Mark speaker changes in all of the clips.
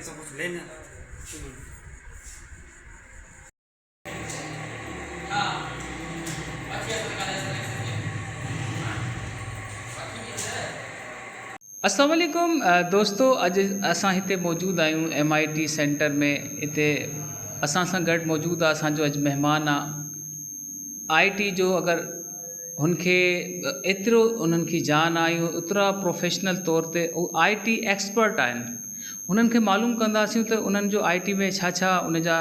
Speaker 1: ऐसा कुछ लेना।
Speaker 2: अस्सलाम वालेकुम दोस्तों, अज असां हिते मौजूद आहियूं MIT सेंटर में। हिते असां सां गॾु मौजूद आहे असांजो अॼु महिमान आहे IT जो। अगरि हुनखे एतिरो उन्हनि की ॼाण आहे, एतिरा प्रोफेशनल तौर ते IT एक्सपर्ट आहिनि। उन्हनि खे मालूम कंदासीं त उन्हनि जो IT में छा छा उनजा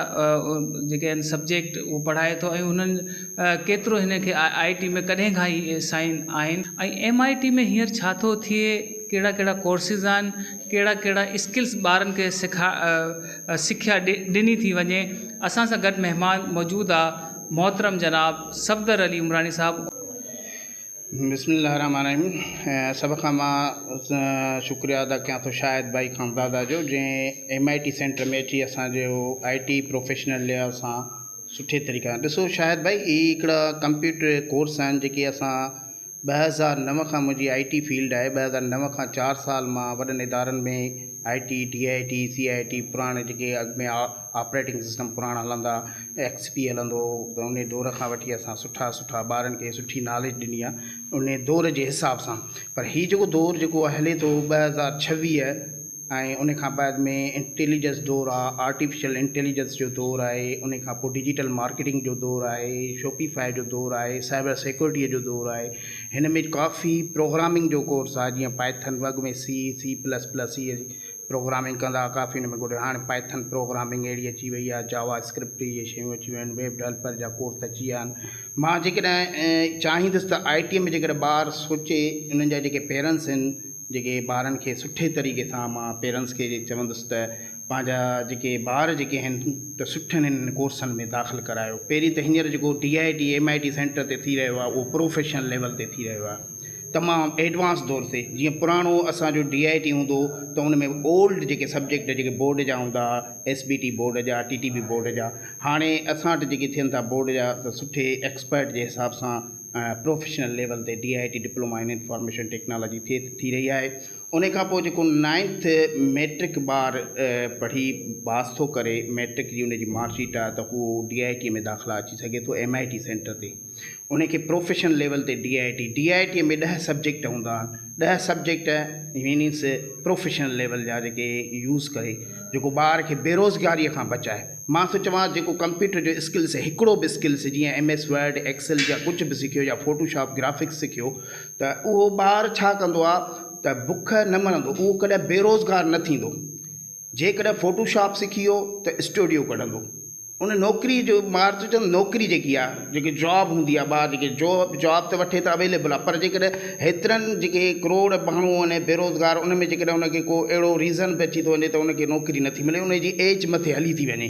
Speaker 2: जेके आहिनि सब्जेक्ट उहो पढ़ाए थो, ऐं उन्हनि केतिरो हिन खे IT में कॾहिं खां ई साइन आहिनि, ऐं MIT में हींअर छा थो थिए, कहिड़ा कहिड़ा कोर्सिस आहिनि, कहिड़ा कहिड़ा स्किल्स ॿारनि खे सिखिया ॾिनी थी वञे। असां सां गॾु महिमान मौजूदु आहे मोहतरम जनाब सफदर अली उमरानी साहब।
Speaker 3: बिस्मिल्लाहिर्रहमानिर्रहीम। सब खां मां शुक्रिया अदा कयां थो शाहिद भाई खानदादा जो, जंहिं MIT सेंटर में अची असांजो IT प्रोफेशनल लिहाज़ सां सुठे तरीक़े सां ॾिसो। शाहिद भाई ही हिकिड़ा कंप्यूटर कोर्स आहिनि जेके असां 2009 खां मुंहिंजी IT फील्ड आहे। 2009 खां 4 साल मां वॾनि इदारनि में IT, DIT, CIT पुराणे जेके अॻु में ऑपरेटिंग सिस्टम पुराणा हलंदा, XP हलंदो, त उन दौर खां वठी असां सुठा ॿारनि खे सुठी नॉलेज ॾिनी आहे उन दौर जे हिसाब सां। पर हीउ जेको दौर जेको हले थो 2026 ऐं उन खां बाद में इंटेलिजेंस दौर आहे, आर्टिफिशियल इंटेलिजेंस जो दौर आहे, उन खां पोइ डिजिटल मार्केटिंग जो दौर आहे, शॉपिफाई जो दौर आहे, साइबर सिक्योरिटीअ जो दौर आहे। हिन में काफ़ी प्रोग्रामिंग जो कोर्स आहे, जीअं पाइथन अॻु में C++ प्रोग्रामिंग कंदा, काफ़ी हुन में ॻोल्हे। हाणे पाइथन प्रोग्रामिंग अहिड़ी अची वई आहे, जावा स्क्रिप्ट इहे शयूं अची वियूं आहिनि, वेब डेवलपर जा कोर्स अची विया आहिनि। मां जेकॾहिं चाहींदुसि त IT में जेकॾहिं ॿारु सोचे, उन्हनि जा जेके पेरेंट्स आहिनि, जेके ॿारनि खे सुठे तरीक़े सां, मां पेरेंट्स खे चवंदुसि त पंहिंजा जेके ॿार जेके आहिनि त सुठनि हिननि कोर्सनि में दाख़िल करायो। पहिरीं त हींअर जेको DIT MIT सेंटर ते थी रहियो आहे उहो प्रोफेशनल लेवल ते थी रहियो आहे, तमामु एडवांस दौर ते। जीअं पुराणो असांजो DIT हूंदो त उन में ओल्ड जेके सब्जेक्ट जेके बोर्ड जा हूंदा, SBT बोर्ड जा, TTB बोर्ड जा, हाणे असां वटि जेके थियनि था बोर्ड जा त सुठे एक्सपर्ट जे हिसाब सां प्रोफेशनल लेवल ते DIT diploma in information technology थी रही आहे। उन खां पोइ जेको 9th मैट्रिक ॿार पढ़ी पास थो करे, मैट्रिक जी उनजी मार्कशीट आहे, त उहो DIT में दाख़िला अची सघे थो MIT सेंटर ते। उनखे प्रोफेशनल लेवल ते DIT में 10 सब्जेक्ट हूंदा आहिनि, 10 सब्जेक्ट मीनिंग्स प्रोफेशनल लेवल जा जेके यूज़ करे जेको ॿार खे बेरोज़गारीअ खां बचाए। मां थो चवां जेको कंप्यूटर जो स्किल्स, हिकिड़ो बि स्किल्स जीअं MS वर्ड, एक्सेल जा कुझु बि सिखियो, या फोटोशॉप ग्राफिक्स सिखियो, त उहो ॿारु छा कंदो आहे त बुख न मरंदो, उहो कॾहिं बेरोज़गार न थींदो। जेकॾहिं फोटोशॉप सिखी वियो त स्टूडियो कढंदो। उन नौकिरी जो ॿार थो चवंदो, नौकिरी जेकी आहे, जेकी जॉब हूंदी आहे, ॿार जेके जॉब त वठे त अवेलेबल आहे, पर जेकॾहिं हेतिरनि जेके करोड़ माण्हू आहिनि बेरोज़गार, उन में जेकॾहिं उनखे को अहिड़ो रीज़न बि अची थो वञे त उनखे नौकिरी नथी मिले, उनजी एज मथे हली थी वञे,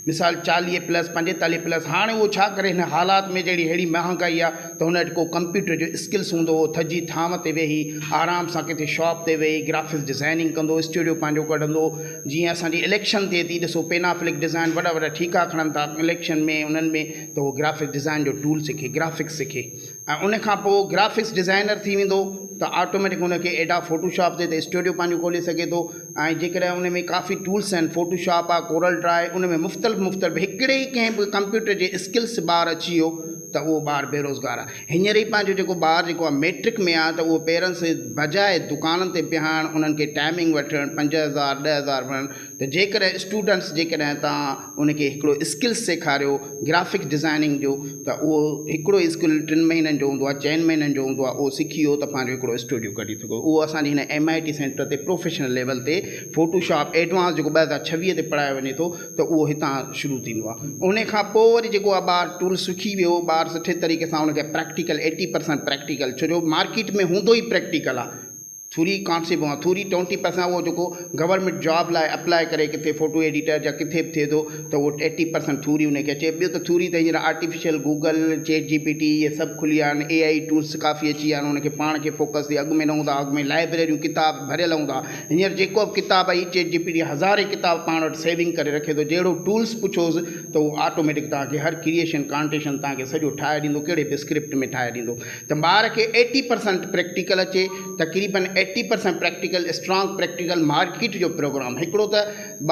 Speaker 3: मिसाल 40+, 45+। हाणे उहो छा करे, हिन हालात में जहिड़ी अहिड़ी महांगाई आहे त हुन वटि को कंप्यूटर जो स्किल्स हूंदो, थजी थाम ते वेही आराम सां किथे शॉप ते वेही ग्राफिक्स डिज़ाइनिंग कंदो, स्टूडियो पंहिंजो कढंदो। जीअं असांजी इलेक्शन थिए थी, ॾिसो पेनाफ्लिक डिज़ाइन वॾा ठीका खणनि था इलेक्शन में, उन्हनि में त उहो ग्राफिक्स डिज़ाइन जो टूल सिखे, ग्राफिक्स सिखे, ऐं उन खां पोइ ग्राफिक्स डिज़ाइनर थी वेंदो त ऑटोमेटिक हुनखे एडा फोटोशॉप ते त स्टूडियो पंहिंजो खोले सघे थो। ऐं जेकॾहिं उन में काफ़ी टूल्स आहिनि, फोटोशॉप आहे, कोरल ड्राई, उन में मुख़्तलिफ़ हिकिड़े ई कंहिं बि कंप्यूटर जे स्किल्स ॿारु अची वियो त उहो ॿारु बेरोज़गार आहे। हींअर ई पंहिंजो जेको ॿारु जेको आहे मैट्रिक में आहे, त उहो पेरेंट्स बजाए दुकाननि ते बिहारण, उन्हनि खे टाइमिंग वठणु 5000 10,000 वठणु, त जेकॾहिं स्टूडेंट्स जेकॾहिं तव्हां उनखे हिकिड़ो स्किल्स सेखारियो ग्राफिक्स डिज़ाइनिंग जो, त उहो हिकिड़ो स्किल 3 महीननि जो हूंदो आहे, 4 महीननि जो हूंदो आहे, उहो सिखी वियो त पंहिंजो हिकिड़ो स्टूडियो कढी सघो। उहो असांजी हिन MIT सेंटर ते प्रोफेशनल लेवल ते फोटोशॉप एडवांस जेको 2026 ते पढ़ायो वञे थो, त उहो हितां शुरू थींदो आहे। उन खां पोइ वरी जेको आहे ॿारु टूल सिखी वियो, ॿारु सुठे तरीक़े सां उनखे प्रैक्टिकल 80% प्रैक्टिकल, छो जो मार्केट में हूंदो ई प्रैक्टिकल आहे, थोरी कॉन्सेप्ट आहे, थोरी 20% उहो जेको गवर्नमेंट जॉब लाइ अप्लाई करे किथे फ़ोटो एडिटर या किथे बि थिए थो त उहो 80% थोरी उनखे अचे। ॿियो त थोरी त हींअर आर्टिफिशियल गूगल, चैट GPT इहे सभु खुली विया आहिनि, AI टूल्स काफ़ी अची विया आहिनि, उनखे पाण खे फोकस थी। अॻु में न हूंदा, अॻु में लाइब्रेरियूं किताब भरियल हूंदा, हींअर जेको बि किताब आई चैट GPT हज़ारे किताब पाण वटि सेविंग करे रखे थो, जहिड़ो टूल्स पुछोसि त उहो ऑटोमेटिक तव्हांखे हर क्रिएशन कॉन्टेशन तव्हांखे सॼो ठाहे ॾींदो, कहिड़े बि स्क्रिप्ट में ठाहे ॾींदो। त ॿार खे 80% प्रैक्टिकल अचे, तक़रीबन 80% प्रैक्टिकल स्ट्रॉन्ग प्रैक्टिकल मार्केट जो प्रोग्राम हिकिड़ो त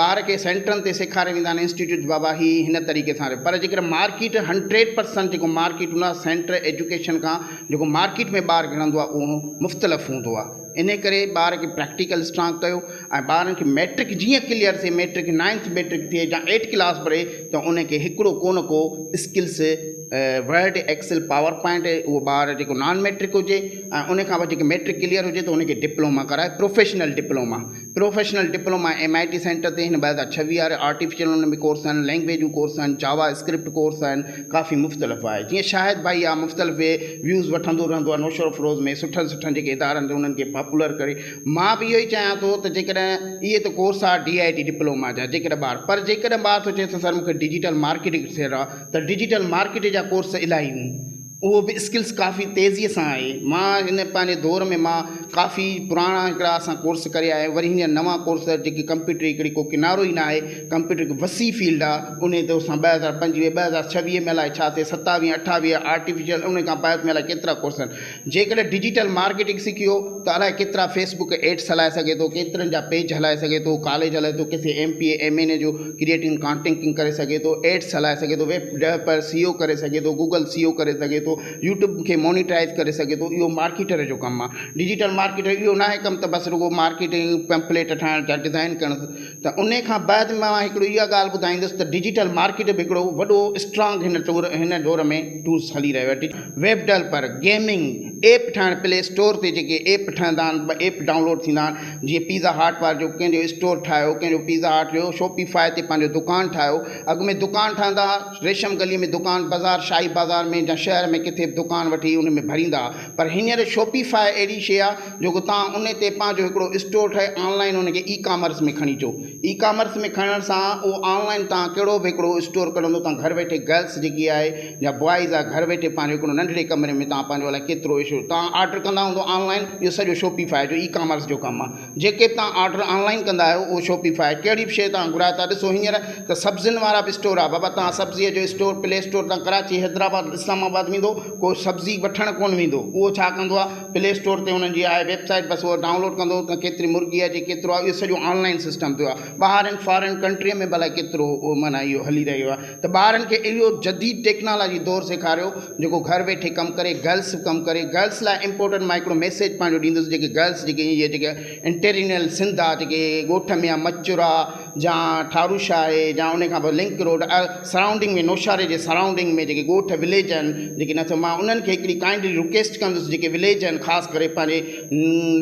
Speaker 3: ॿार खे सेंटरनि ते सेखारे वेंदा आहिनि इंस्टीट्यूट बाबा ही हिन तरीक़े सां पर जेकर मार्केट 100% जेको मार्केट हूंदो आहे सेंटर एजुकेशन खां जेको मार्केट में ॿारु ॻणंदो आहे उहो मुख़्तलिफ़ हूंदो आहे इन करे ॿार खे प्रैक्टिकल स्ट्रॉन्ग कयो ऐं ॿारनि खे मैट्रिक जीअं क्लियर थिए मैट्रिक 9th मैट्रिक थिए या 8th क्लास पढ़े त उनखे हिकिड़ो को skills Word Excel PowerPoint उहो ॿार जेको नॉन मैट्रिक हुजे ऐं उनखां पोइ जेके मैट्रिक क्लियर हुजे त उनखे डिप्लोमा कराए प्रोफेशनल डिप्लोमा MIT सेंटर ते हिन 2026 वारे आर्टिफिशियल उन में कोर्स आहिनि लैंग्वेज जूं कोर्स आहिनि जावा स्क्रिप्ट कोर्स आहिनि काफ़ी मुख़्तलिफ़ आहे जीअं शाहिद भाई आहे मुख़्तलिफ़ व्यूज़ वठंदो रहंदो आहे नौशर फ़रोज़ में सुठनि जेके इदारनि ते उन्हनि खे पॉपुलर करे मां बि इहो ई चाहियां थो त जेकॾहिं इहे त कोर्स आहे DIT डिप्लोमा जा जेकॾहिं ॿार जेकॾहिं ॿार थो चए त सर मूंखे डिजिटल मार्केटिंग थियल आहे त डिजिटल मार्केटिंग जा कोर्स इलाही आहिनि उहो बि स्किल्स काफ़ी तेज़ीअ सां आहे मां हिन पंहिंजे दौर में मां काफ़ी पुराणा हिकिड़ा असां कोर्स करे आया आहियूं वरी हींअर नवां कोर्स जेके कंप्यूटर हिकिड़ी को किनारो ई न आहे कंप्यूटर हिकु वसी फील्ड आहे उन ते असां 2025 2026 में अलाए छा थिए 27 28 आर्टिफिशियल उन खां बाद में अलाए केतिरा कोर्स आहिनि जेकॾहिं डिजिटल मार्केटिंग सिखियो त अलाए केतिरा फेसबुक एड्स हलाए सघे थो केतिरनि जा पेज हलाए सघे थो कॉलेज हलाए थो किथे MPA MA जो क्रिएटिंग कॉन्टेंटिंग करे सघे थो एड्स हलाए सघे थो वेब डेवलपर CEO करे सघे थो गूगल CEO करे सघे थो यूट्यूब खे मोनिटाइज़ करे सघे थो इहो मार्केटर जो कमु आहे डिजिटल मार्केटर इहो न आहे कमु त बसि रुगो मार्केटिंग पैम्पलेट ठाहिण या डिज़ाइन करणु त उन खां बाद मां हिकिड़ो इहा ॻाल्हि ॿुधाईंदुसि त डिजिटल मार्केट बि हिकिड़ो वॾो स्ट्रॉन्ग हिन दौर में टूल्स हली रहियो आहे वेब डेवलपर गेमिंग ऐप ठाहिण प्ले स्टोर ते जेके ऐप ठहंदा आहिनि ऐप डाउनलोड थींदा आहिनि जीअं पिज़्ज़ा हट वार जो कंहिंजो स्टोर ठाहियो कंहिंजो पिज़्ज़ा हट जो शॉपिफाई ते पंहिंजो दुकानु ठाहियो अॻु में दुकानु ठहंदा रेशम गलीअ में दुकानु बाज़ार शाही बाज़ार में या शहर में किथे दुकानु वठी उन में भरींदा पर हींअर शॉपिफाई अहिड़ी शइ आहे जेको तव्हां उन ते पंहिंजो हिकिड़ो स्टोर ठाहे ऑनलाइन उनखे ई-कॉमर्स में खणी अचो ई-कॉमर्स में खणण सां उहो ऑनलाइन तव्हां कहिड़ो बि हिकिड़ो स्टोर कंदो तव्हां घर वेठे गर्ल्स जेकी आहे या बॉइज़ आहे घर वेठे पंहिंजो हिकिड़ो नंढड़े कमरे में तव्हां पंहिंजो अलाए केतिरो इशू तव्हां ऑर्डर कंदा हूंदो ऑनलाइन इहो सॼो शॉपिफाई जो ई-कॉमर्स जो कमु आहे जेके बि तव्हां ऑर्डर ऑनलाइन कंदा आहियो उहो शॉपिफाई कहिड़ी बि शइ तव्हां घुरायो था ॾिसो हींअर त सब्ज़ियुनि वारा बि स्टोर आहे बाबा तव्हां सब्ज़ीअ जो स्टोर प्ले स्टोर तव्हां कराची हैदराबाद इस्लामाबाद वेंदो को सब्ज़ी वठणु कोन वेंदो उहो छा कंदो आहे प्ले स्टोर ते हुननि जी आहे वेबसाइट बसि उहो डाउनलोड कंदो त केतिरी मुर्गी आहे केतिरो आहे इहो सॼो ऑनलाइन सिस्टम थियो आहे ॿाहिरि फॉरेन कंट्रीअ में भला केतिरो माना इहो हली रहियो आहे त ॿारनि खे इहो जदीद टेक्नोलॉजी दौर सेखारियो जेको घर वेठे कमु करे गर्ल्स कमु करे गर्ल्स लाइ इंपॉर्टेंट मां हिकिड़ो मैसेज पंहिंजो ॾींदुसि जेके गर्ल्स जेके इहे जेके इंटेरियल सिंध आहे जेके ॻोठ में आहे मचुर आहे या ठारूशा आहे या उन खां पोइ लिंक रोड सराउंडिंग में नौशारे जे सराउंडिंग में जेके ॻोठ विलेज आहिनि जेके न मां उन्हनि खे हिकिड़ी काइंडली रिक्वेस्ट कंदुसि जेके विलेज आहिनि ख़ासि करे पंहिंजे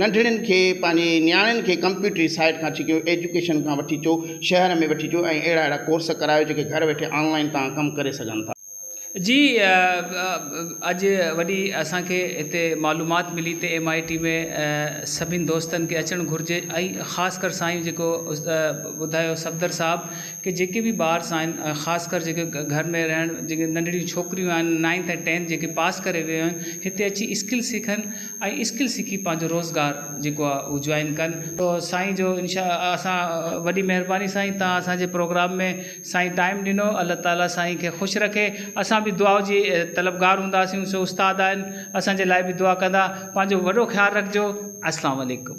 Speaker 3: नंढड़नि खे पंहिंजे नियाणियुनि खे कंप्यूटरी साइड खां जेके एजुकेशन खां वठी अचो शहर में वठी अचो ऐं अहिड़ा कोर्स करायो जेके घर वेठे ऑनलाइन तव्हां कमु करे सघनि था
Speaker 2: जी अॼु वॾी असांखे हिते मालूमात मिली त MIT में सभिनी दोस्तनि खे अचणु घुरिजे ऐं ख़ासि कर साईं जेको ॿुधायो सफ़दर साहिबु कि जेके बि ॿार आहिनि ख़ासि कर जेके घर में रहण जेके नंढड़ियूं छोकिरियूं आहिनि 9th ऐं 10th जेके पास करे वियूं आहिनि हिते अची स्किल सिखनि ऐं स्किल सिखी पंहिंजो रोज़गारु जेको आहे उहो जॉइन कनि तो साईं जो असां वॾी महिरबानी साईं तव्हां असांजे प्रोग्राम में साईं टाइम ॾिनो अल्लाह ताला साईं खे ख़ुशि रखे असां भी दुआ जी तलबगार हूंदासीं सो उस्ताद आहिनि असांजे लाइ बि दुआ कंदा पंहिंजो वॾो ख़्यालु रखिजो अस्सलाम वालेकुम